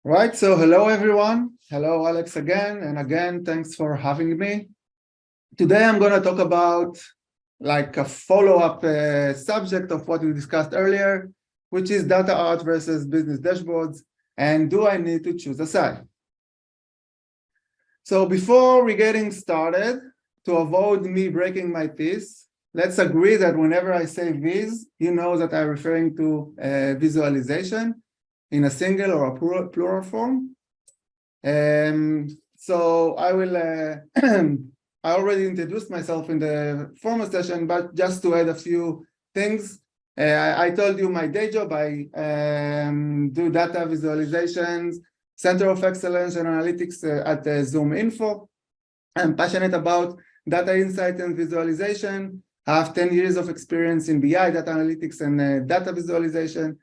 Right, so hello everyone. Hello Alex again, and again, thanks for having me. Today I'm going to talk about like a follow-up subject of what we discussed earlier, which is data art versus business dashboards, and do I need to choose a side? So before we getting started, to avoid me breaking my piece, let's agree that whenever I say viz, you know that I'm referring to visualization in a single or a plural form. So I will, I already introduced myself in the former session, but just to add a few things, I told you my day job, I do data visualizations, Center of Excellence and Analytics at Zoom Info. I'm passionate about data insight and visualization. I have 10 years of experience in BI, data analytics, and data visualization.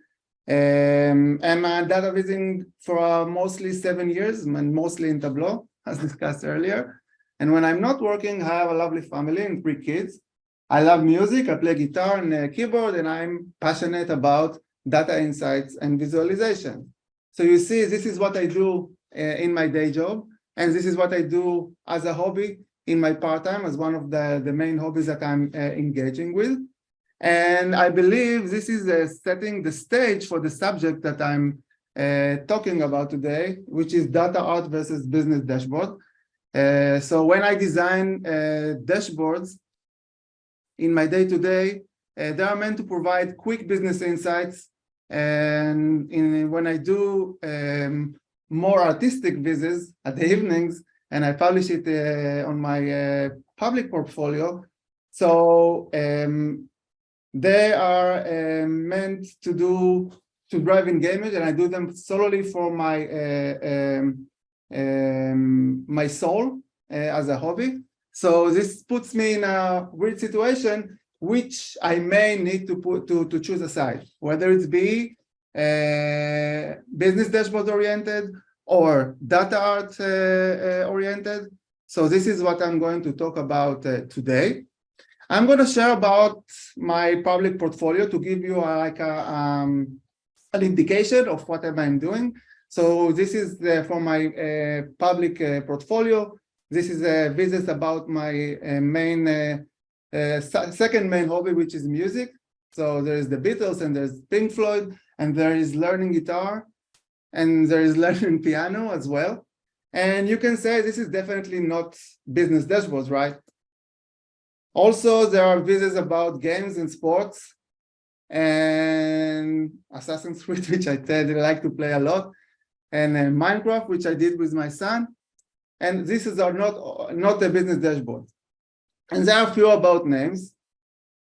I'm data vizing for mostly 7 years, and mostly in Tableau, as discussed earlier. And when I'm not working, I have a lovely family and 3 kids. I love music, I play guitar and keyboard, and I'm passionate about data insights and visualization. So you see, this is what I do in my day job, and this is what I do as a hobby in my part-time, as one of the main hobbies that I'm engaging with. And I believe this is setting the stage for the subject that I'm talking about today, which is data art versus business dashboard. So when I design dashboards in my day-to-day, they are meant to provide quick business insights. And when I do more artistic visits at the evenings, and I publish it on my public portfolio, so they are meant to drive engagement, and I do them solely for my my soul as a hobby. So this puts me in a weird situation, which I may need to choose a side, whether it's be business dashboard oriented or data art oriented. So this is what I'm going to talk about today. I'm going to share about my public portfolio to give you an indication of what am I doing. So this is for my public portfolio. This is a visit about my second main hobby, which is music. So there is the Beatles, and there's Pink Floyd, and there is learning guitar, and there is learning piano as well. And you can say this is definitely not business dashboards, right? Also, there are visits about games and sports, and Assassin's Creed, which I like to play a lot, and Minecraft, which I did with my son. And these are not a business dashboard. And there are a few about names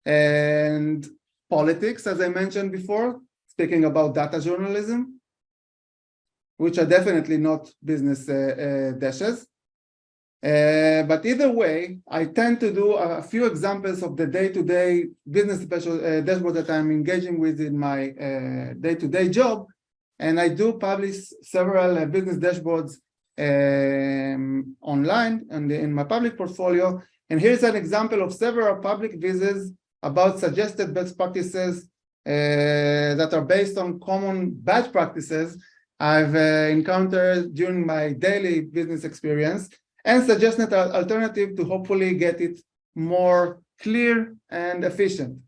and politics, as I mentioned before, speaking about data journalism, which are definitely not business dashes. But either way, I tend to do a few examples of the day-to-day business dashboard that I'm engaging with in my day-to-day job. And I do publish several business dashboards online and in my public portfolio. And here's an example of several public visits about suggested best practices that are based on common bad practices I've encountered during my daily business experience, and suggested an alternative to hopefully get it more clear and efficient.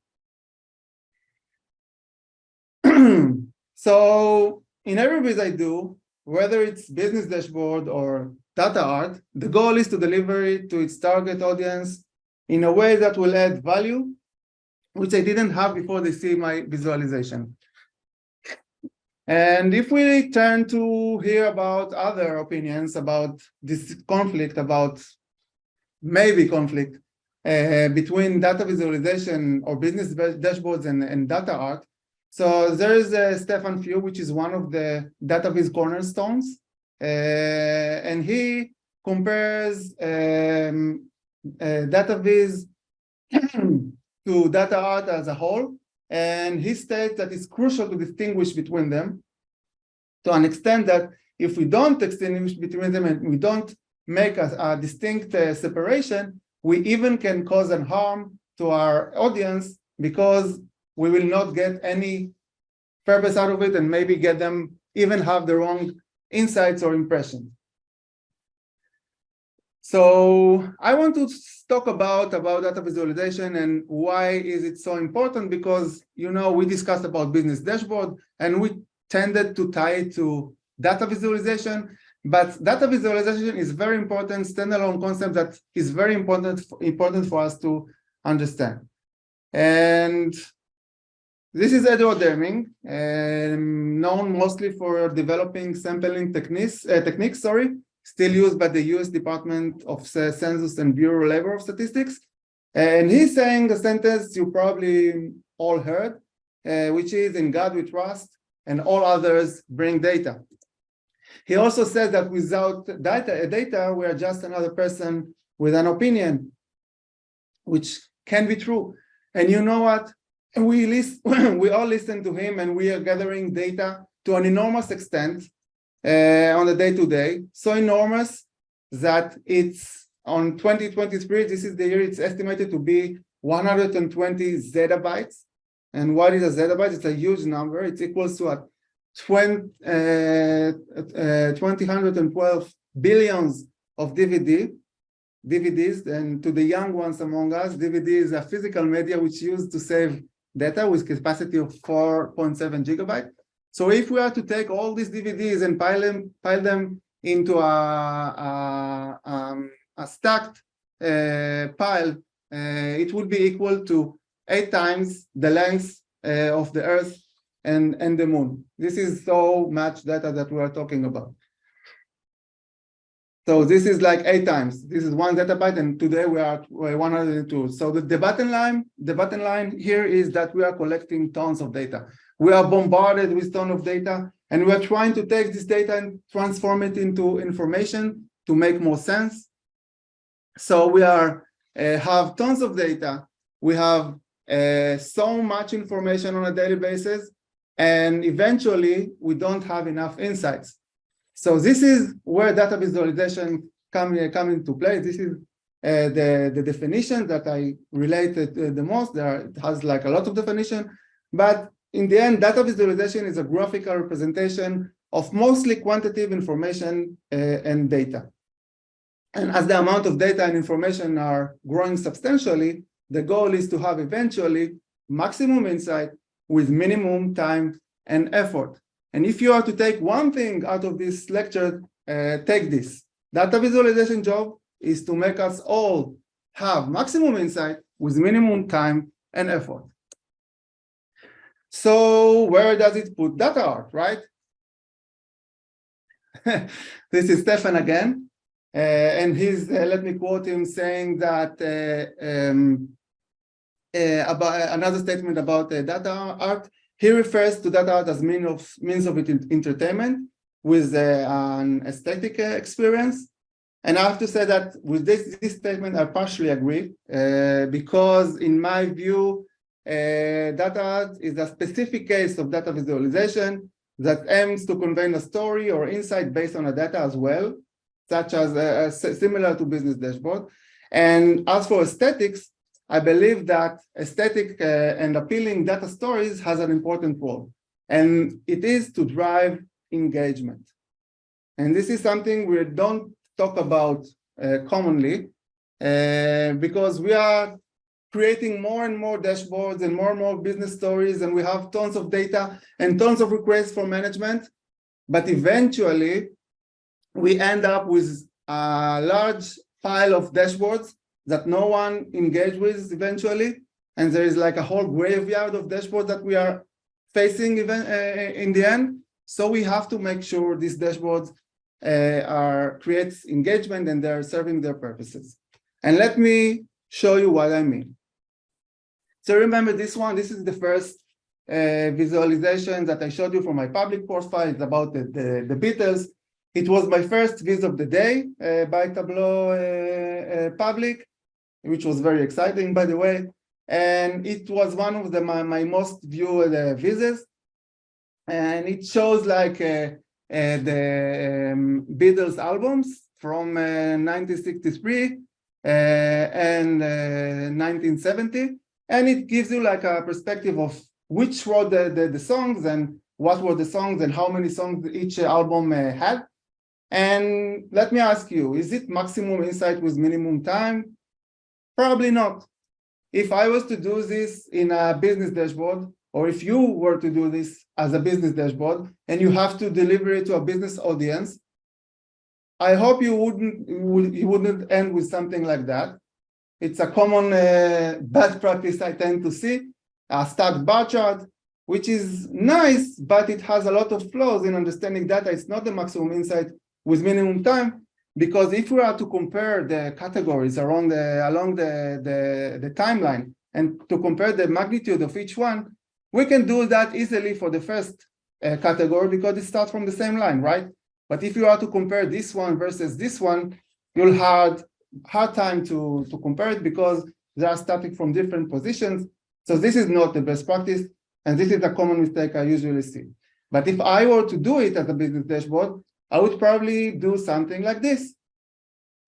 So in every visit I do, whether it's business dashboard or data art, the goal is to deliver it to its target audience in a way that will add value, which I didn't have before they see my visualization. And if we turn to hear about other opinions about this conflict, about maybe conflict between data visualization or business dashboards and data art. So there is Stefan Few, which is one of the DataViz cornerstones, and he compares DataViz to data art as a whole, and he states that it's crucial to distinguish between them to an extent that if we don't distinguish between them and we don't make a distinct separation, we even can cause an harm to our audience because we will not get any purpose out of it and maybe get them even have the wrong insights or impressions. So I want to talk about data visualization and why is it so important, because, you know, we discussed about business dashboard and we tended to tie it to data visualization, but data visualization is very important standalone concept that is very important for us to understand. And this is Edward Deming, known mostly for developing sampling techniques, still used by the US Department of Census and Bureau of Labor Statistics. And he's saying a sentence you probably all heard, which is, in God we trust, and all others bring data. He also says that without data, we are just another person with an opinion, which can be true. And you know what? We all listen to him, and we are gathering data to an enormous extent on the day-to-day, so enormous that it's on 2023, this is the year, it's estimated to be 120 zettabytes. And what is a zettabyte? It's a huge number. It's equals to 212 billions of DVDs. And to the young ones among us, DVD is a physical media which used to save data with capacity of 4.7 gigabytes. So if we are to take all these DVDs and pile them into a stacked pile, it would be equal to 8 times the length of the Earth and the Moon. This is so much data that we are talking about. So this is like 8 times. This is 1 zettabyte, and today we are at 102. So the bottom line here is that we are collecting tons of data. We are bombarded with tons of data, and we are trying to take this data and transform it into information to make more sense. So we have tons of data. We have so much information on a daily basis, and eventually we don't have enough insights. So this is where data visualization come into play. This is the definition that I related the most. It has like a lot of definition, but in the end, data visualization is a graphical representation of mostly quantitative information and data. And as the amount of data and information are growing substantially, the goal is to have eventually maximum insight with minimum time and effort. And if you are to take one thing out of this lecture, take this. Data visualization job is to make us all have maximum insight with minimum time and effort. So where does it put data art, right? This is Stefan again. And he's, let me quote him saying that about another statement about data art. He refers to data art as means of entertainment with an aesthetic experience. And I have to say that with this statement, I partially agree, because in my view, data art is a specific case of data visualization that aims to convey a story or insight based on a data as well, such as similar to business dashboard. And as for aesthetics, I believe that aesthetic and appealing data stories has an important role, and it is to drive engagement. And this is something we don't talk about commonly, because we are creating more and more dashboards and more business stories, and we have tons of data and tons of requests for management, but eventually we end up with a large pile of dashboards that no one engaged with eventually, and there is like a whole graveyard of dashboards that we are facing in the end. So we have to make sure these dashboards creates engagement and they're serving their purposes. And let me show you what I mean. So remember this one. This is the first visualization that I showed you from my public profile. It's about the Beatles. It was my first viz of the day by Tableau public, which was very exciting, by the way. And it was one of my most viewed visits. And it shows like the Beatles albums from 1963 and 1970. And it gives you like a perspective of which wrote the songs and what were the songs and how many songs each album had. And let me ask you, is it maximum insight with minimum time? Probably not. If I was to do this in a business dashboard, or if you were to do this as a business dashboard, and you have to deliver it to a business audience, I hope you wouldn't end with something like that. It's a common bad practice I tend to see, a stacked bar chart, which is nice, but it has a lot of flaws in understanding data. It's not the maximum insight with minimum time, because if we are to compare the categories along the timeline and to compare the magnitude of each one, we can do that easily for the first category because it starts from the same line, right? But if you are to compare this one versus this one, you'll have hard time to compare it because they are starting from different positions. So this is not the best practice, and this is a common mistake I usually see. But if I were to do it as a business dashboard, I would probably do something like this.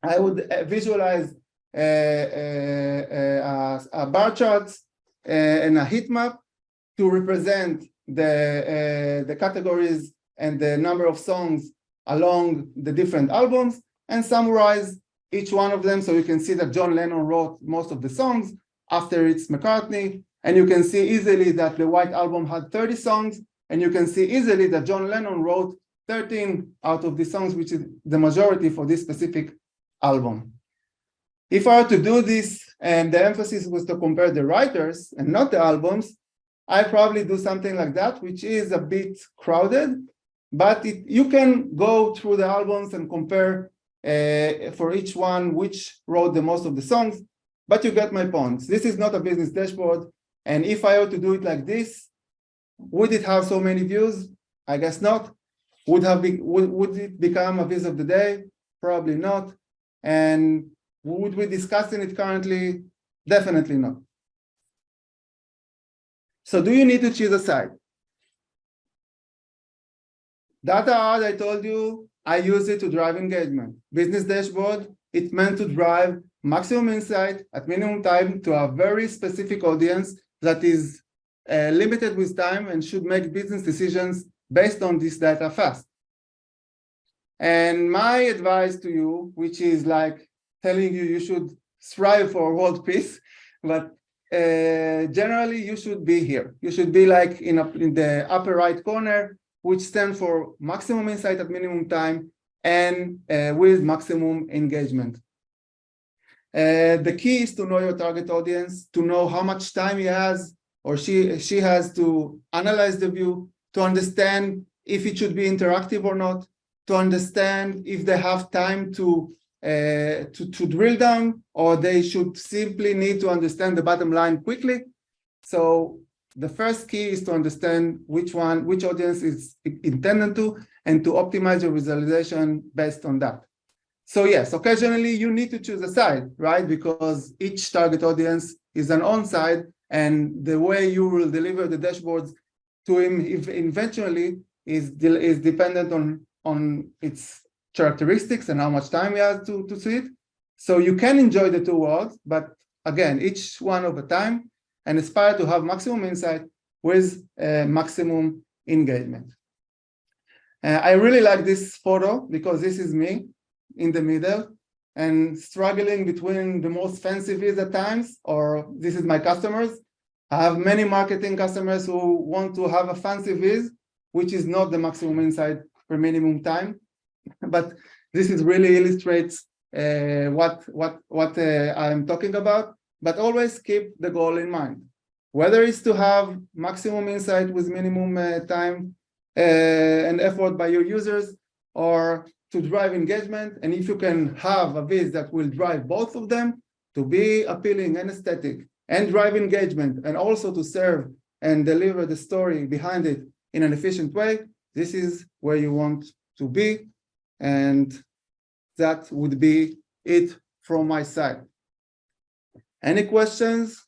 I would visualize a bar chart and a heat map to represent the categories and the number of songs along the different albums, and summarize each one of them so you can see that John Lennon wrote most of the songs. After it's McCartney, and you can see easily that the White Album had 30 songs, and you can see easily that John Lennon wrote 13 out of the songs, which is the majority for this specific album. If I were to do this, and the emphasis was to compare the writers and not the albums, I probably do something like that, which is a bit crowded, but you can go through the albums and compare for each one which wrote the most of the songs, but you get my point. This is not a business dashboard, and if I were to do it like this, would it have so many views? I guess not. Would it become a viz of the day? Probably not. And would we discuss it currently? Definitely not. So do you need to choose a side? Data Award, I told you, I use it to drive engagement. Business dashboard, it's meant to drive maximum insight at minimum time to a very specific audience that is limited with time and should make business decisions based on this data fast. And my advice to you, which is like telling you you should strive for world peace, but generally you should be here. You should be like in the upper right corner, which stands for maximum insight at minimum time and with maximum engagement. The key is to know your target audience, to know how much time he has or she has to analyze the view, to understand if it should be interactive or not, to understand if they have time to drill down, or they should simply need to understand the bottom line quickly. So the first key is to understand which audience is intended to, and to optimize your visualization based on that. So yes, occasionally you need to choose a side, right? Because each target audience is an on-side, and the way you will deliver the dashboards to him eventually is dependent on its characteristics and how much time he has to see it. So you can enjoy the two worlds, but again, each one of a time, and aspire to have maximum insight with maximum engagement. I really like this photo because this is me in the middle and struggling between the most fancy viz at times, or this is my customers. I have many marketing customers who want to have a fancy viz, which is not the maximum insight per minimum time. But this is really illustrates what I'm talking about. But always keep the goal in mind, whether it's to have maximum insight with minimum time and effort by your users, or to drive engagement. And if you can have a viz that will drive both of them, to be appealing and aesthetic and drive engagement, and also to serve and deliver the story behind it in an efficient way, this is where you want to be. And that would be it from my side. Any questions?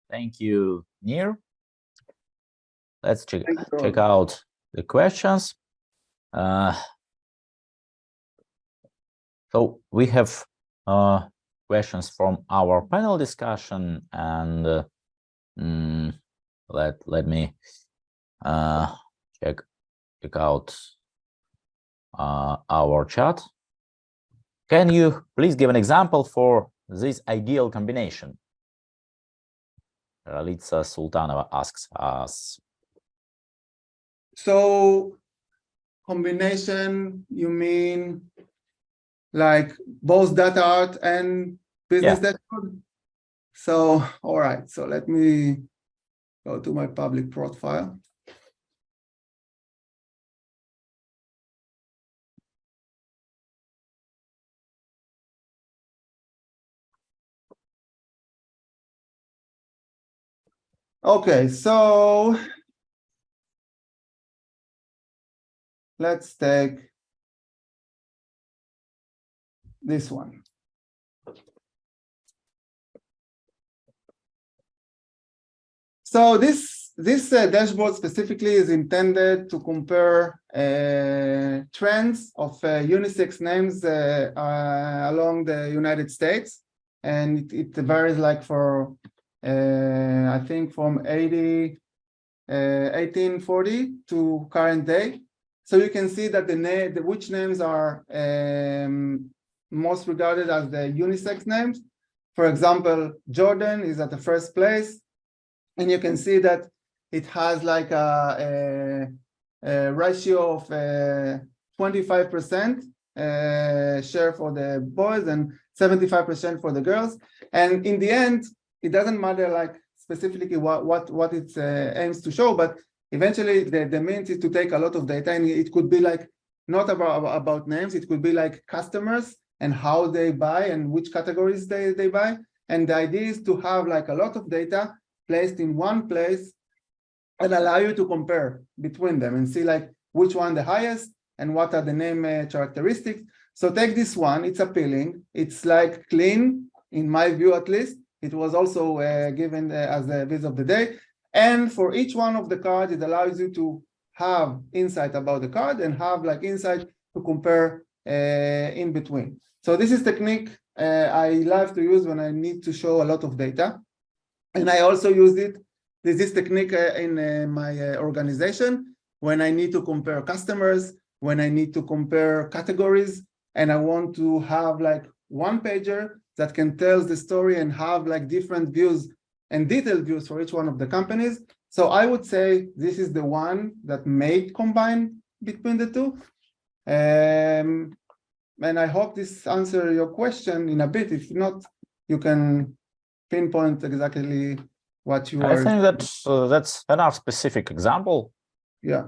Thank you, Nir. Let's check out the questions. So we have questions from our panel discussion, and let me check out our chat. Can you please give an example for this ideal combination? Litsa Sultanova asks us. So combination, you mean like both data art and business dashboard? So, all right, so let me go to my public profile. Okay, so let's take this one. So this dashboard specifically is intended to compare trends of unisex names along the United States, and it varies like for I think from 1840 to current day. So you can see that which names are most regarded as the unisex names. For example, Jordan is at the first place, and you can see that it has like a ratio of 25% share for the boys and 75% for the girls. And in the end, it doesn't matter like specifically what it aims to show, but eventually the means is to take a lot of data, and it could be like not about names, it could be like customers and how they buy and which categories they buy. And the idea is to have like a lot of data placed in one place and allow you to compare between them and see like which one the highest and what are the name characteristics. So take this one, it's appealing, it's like clean in my view at least. It was also given as the viz of the day. And for each one of the cards, it allows you to have insight about the card and have like insight to compare in between. So this is technique I love to use when I need to show a lot of data. And I also use this technique in my organization when I need to compare customers, when I need to compare categories, and I want to have like one pager that can tell the story and have like different views and detailed views for each one of the companies. So I would say this is the one that may combine between the two. And I hope this answers your question in a bit. If not, you can pinpoint exactly what you are. I think that's enough specific example. Yeah.